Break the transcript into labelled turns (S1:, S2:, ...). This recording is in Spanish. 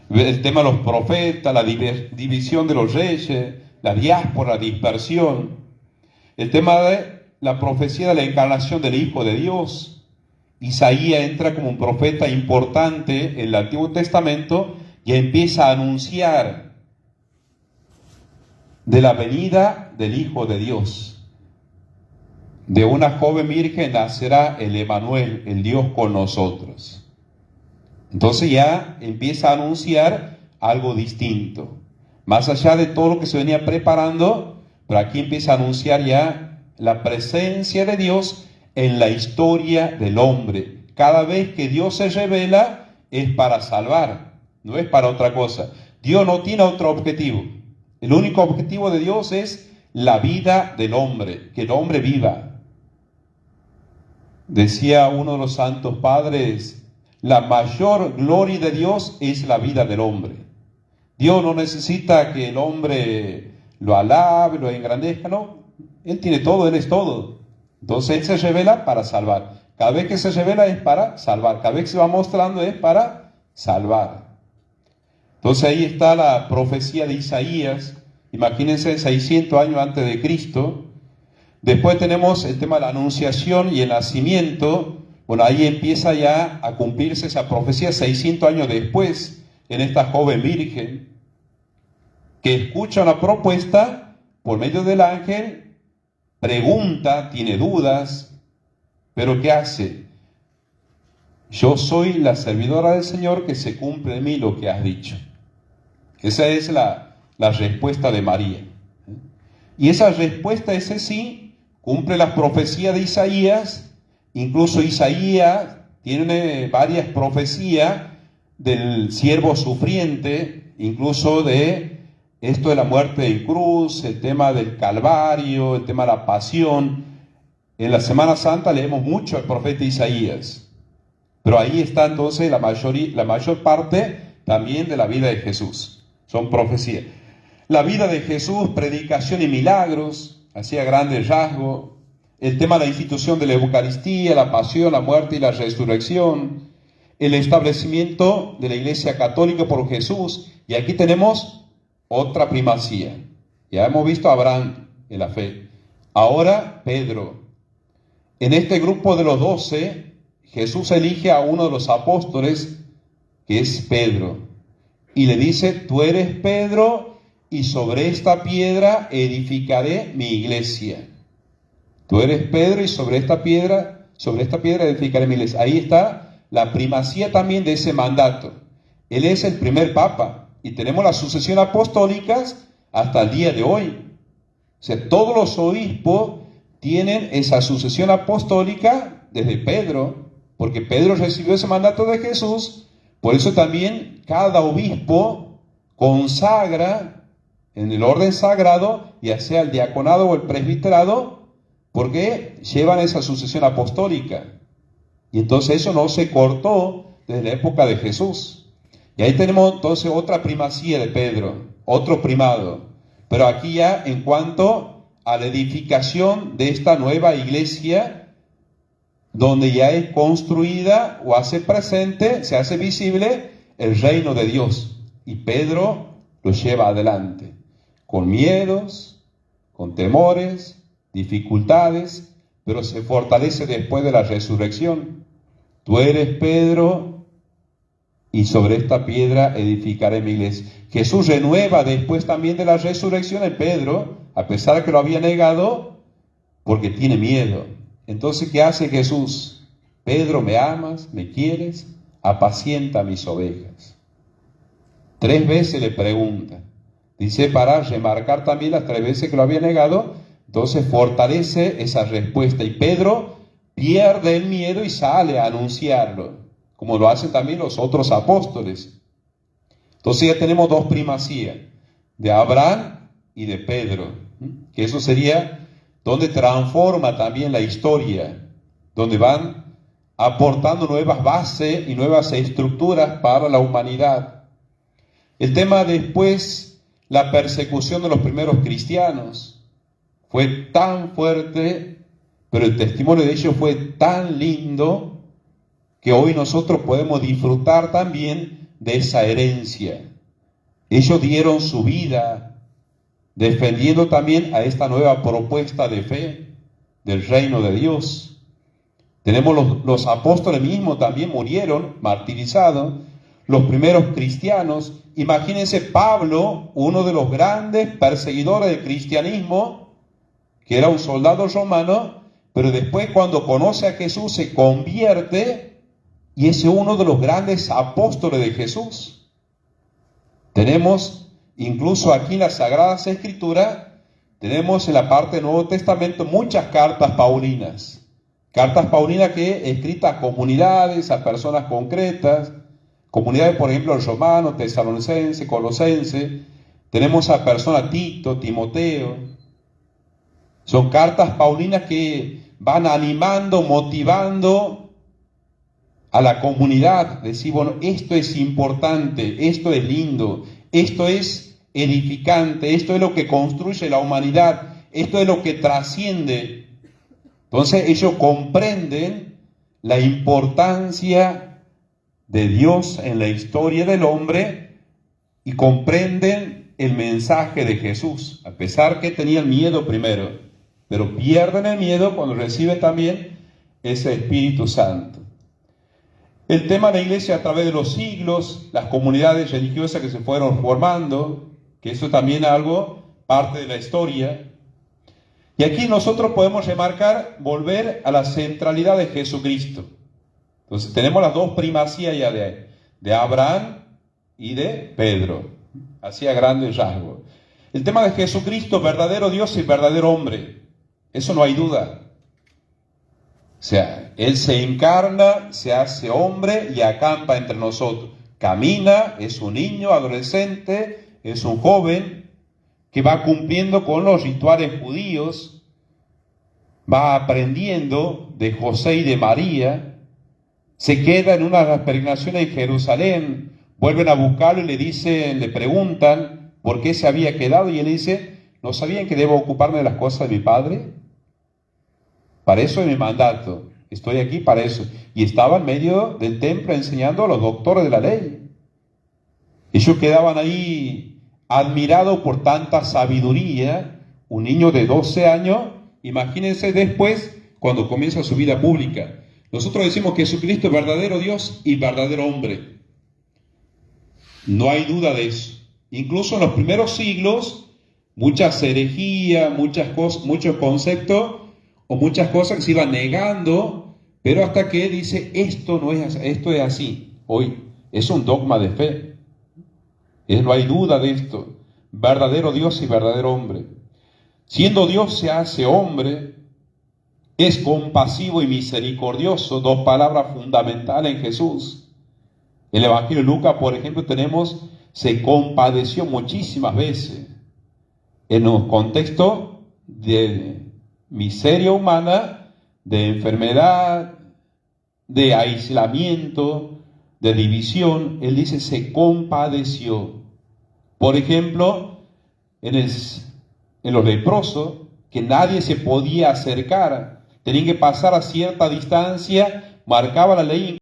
S1: El tema de los profetas, la división de los reyes, la diáspora, la dispersión. El tema de la profecía de la encarnación del Hijo de Dios. Isaías entra como un profeta importante en el Antiguo Testamento y empieza a anunciar de la venida del Hijo de Dios. De una joven virgen nacerá el Emanuel, el Dios con nosotros. Entonces ya empieza a anunciar algo distinto. Más allá de todo lo que se venía preparando, pero aquí empieza a anunciar ya la presencia de Dios en la historia del hombre. Cada vez que Dios se revela es para salvar, no es para otra cosa. Dios no tiene otro objetivo. El único objetivo de Dios es la vida del hombre, que el hombre viva. Decía uno de los santos padres, la mayor gloria de Dios es la vida del hombre. Dios no necesita que el hombre lo alabe, lo engrandezca, no. Él tiene todo, Él es todo. Entonces Él se revela para salvar. Cada vez que se revela es para salvar. Cada vez que se va mostrando es para salvar. Entonces ahí está la profecía de Isaías. Imagínense 600 años antes de Cristo. Después tenemos el tema de la anunciación y el nacimiento. Bueno, ahí empieza ya a cumplirse esa profecía 600 años después en esta joven virgen que escucha una propuesta por medio del ángel, pregunta, tiene dudas, pero ¿qué hace? Yo soy la servidora del Señor, que se cumple en mí lo que has dicho. Esa es la respuesta de María. Y esa respuesta, ese sí, cumple las profecías de Isaías. Incluso Isaías tiene varias profecías del siervo sufriente, incluso de esto de la muerte en cruz, el tema del Calvario, el tema de la pasión. En la Semana Santa leemos mucho al profeta Isaías, pero ahí está entonces la mayor parte también de la vida de Jesús. Son profecías. La vida de Jesús, predicación y milagros, hacía grandes rasgos. El tema de la institución de la Eucaristía, la pasión, la muerte y la resurrección, el establecimiento de la Iglesia Católica por Jesús. Y aquí tenemos otra primacía. Ya hemos visto a Abraham en la fe. Ahora Pedro. En este grupo de los 12, Jesús elige a uno de los apóstoles, que es Pedro. Y le dice, tú eres Pedro, y sobre esta piedra edificaré mi iglesia. Tú eres Pedro y sobre esta piedra edificaré mi iglesia. Ahí está la primacía también de ese mandato. Él es el primer papa y tenemos la sucesión apostólica hasta el día de hoy. O sea, todos los obispos tienen esa sucesión apostólica desde Pedro, porque Pedro recibió ese mandato de Jesús. Por eso también cada obispo consagra en el orden sagrado, ya sea el diaconado o el presbiterado, porque llevan esa sucesión apostólica. Y entonces eso no se cortó desde la época de Jesús. Y ahí tenemos entonces otra primacía de Pedro, otro primado. Pero aquí ya en cuanto a la edificación de esta nueva iglesia, donde ya es construida o hace presente, se hace visible el reino de Dios. Y Pedro lo lleva adelante, con miedos, con temores, dificultades, pero se fortalece después de la resurrección. Tú eres Pedro, y sobre esta piedra edificaré mi iglesia. Jesús renueva después también de la resurrección en Pedro, a pesar de que lo había negado, porque tiene miedo. Entonces, ¿qué hace Jesús? Pedro, ¿me amas? ¿Me quieres? Apacienta mis ovejas. 3 veces le pregunta. Dice para remarcar también las 3 veces que lo había negado. Entonces fortalece esa respuesta. Y Pedro pierde el miedo y sale a anunciarlo, como lo hacen también los otros apóstoles. Entonces ya tenemos 2 primacías, de Abraham y de Pedro, que eso sería donde transforma también la historia, donde van aportando nuevas bases y nuevas estructuras para la humanidad. El tema después, la persecución de los primeros cristianos, fue tan fuerte, pero el testimonio de ellos fue tan lindo, que hoy nosotros podemos disfrutar también de esa herencia. Ellos dieron su vida defendiendo también a esta nueva propuesta de fe del reino de Dios. Tenemos los apóstoles mismos también murieron martirizados, los primeros cristianos. Imagínense Pablo, uno de los grandes perseguidores del cristianismo, que era un soldado romano, pero después cuando conoce a Jesús se convierte y es uno de los grandes apóstoles de Jesús. Tenemos incluso aquí en las Sagradas Escrituras, tenemos en la parte del Nuevo Testamento muchas cartas paulinas. Cartas paulinas que escritas a comunidades, a personas concretas, comunidades, por ejemplo, el romano, tesalonicense, colosense. Tenemos a personas Tito, Timoteo. Son cartas paulinas que van animando, motivando a la comunidad. Decir, bueno, esto es importante, esto es lindo, esto es edificante, esto es lo que construye la humanidad, esto es lo que trasciende. Entonces ellos comprenden la importancia de Dios en la historia del hombre y comprenden el mensaje de Jesús, a pesar que tenían miedo primero, pero pierden el miedo cuando reciben también ese Espíritu Santo. El tema de la iglesia a través de los siglos, las comunidades religiosas que se fueron formando, que eso también es algo, parte de la historia. Y aquí nosotros podemos remarcar, volver a la centralidad de Jesucristo. Entonces tenemos las dos primacías ya de Abraham y de Pedro, así a grandes rasgos. El tema de Jesucristo, verdadero Dios y verdadero hombre, eso no hay duda. O sea, Él se encarna, se hace hombre y acampa entre nosotros. Camina, es un niño, adolescente, es un joven que va cumpliendo con los rituales judíos, va aprendiendo de José y de María, se queda en una de las peregrinaciones en Jerusalén, vuelven a buscarlo y le dicen, le preguntan por qué se había quedado y él dice, ¿no sabían que debo ocuparme de las cosas de mi padre? Para eso es mi mandato, estoy aquí para eso. Y estaba en medio del templo enseñando a los doctores de la ley. Ellos quedaban ahí admirados por tanta sabiduría. Un niño de 12 años, imagínense después cuando comienza su vida pública. Nosotros decimos que Jesucristo es verdadero Dios y verdadero hombre. No hay duda de eso. Incluso en los primeros siglos, muchas herejías, muchos conceptos o muchas cosas que se iban negando, pero hasta que dice, esto es así. Hoy es un dogma de fe. No hay duda de esto. Verdadero Dios y verdadero hombre. Siendo Dios se hace hombre, es compasivo y misericordioso, dos palabras fundamentales en Jesús. En el Evangelio de Lucas, por ejemplo, tenemos, se compadeció muchísimas veces en un contexto de miseria humana, de enfermedad, de aislamiento, de división. Él dice, se compadeció. Por ejemplo, en los leprosos, que nadie se podía acercar, tenían que pasar a cierta distancia, marcaba la ley